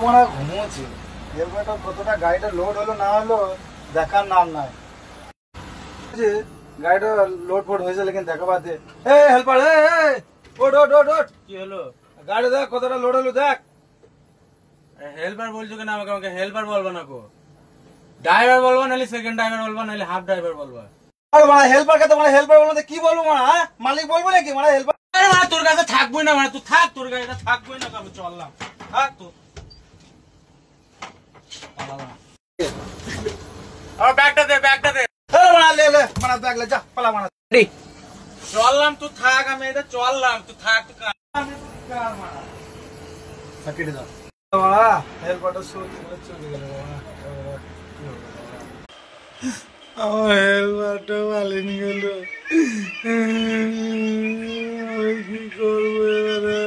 আমরা ঘুমোচ্ছি, হেলমেটটা কতটা গাড়িটা লোড হলো না হলো দেখার নাম নাই। গাড়িটা লোড ফোড হয়েছে লেকিন দেখা বাদ দে। হেল্পার, ওট ওট ওট ওট। কি হলো? গাড়ি দেখ কতটা লোড হলো দেখ। হেল্পার বলছো কেন আমাকে? আমাকে হেল্পার বলবো না কো, ড্রাইভার বলবো, নাহলে সেকেন্ড ড্রাইভার বলবো, নাহলে হাফ ড্রাইভার বলবো। আরে মানে হেল্পারকে তো মানে হেল্পার বলবো কি বলবো মানে? মালিক বলবো নাকি মানে হেল্পার? আরে মানে তোর কাছে থাকবোই না, মানে তুই থাক, তোর গাড়িটা থাকবোই না, আমি চললাম। থাক তো, আমার ব্যাগটা দে, ব্যাগটা দে। লে লে মানে ব্যাগ লে, যা পালা মানে। চললাম, তুই থাক, আমি এটা চললাম, তুই থাক, তুই কেটে দাও। হেল্পারটা চলে গেল। আমার হেলমেটটা পালিয়ে গেল, কি করবো এবারে?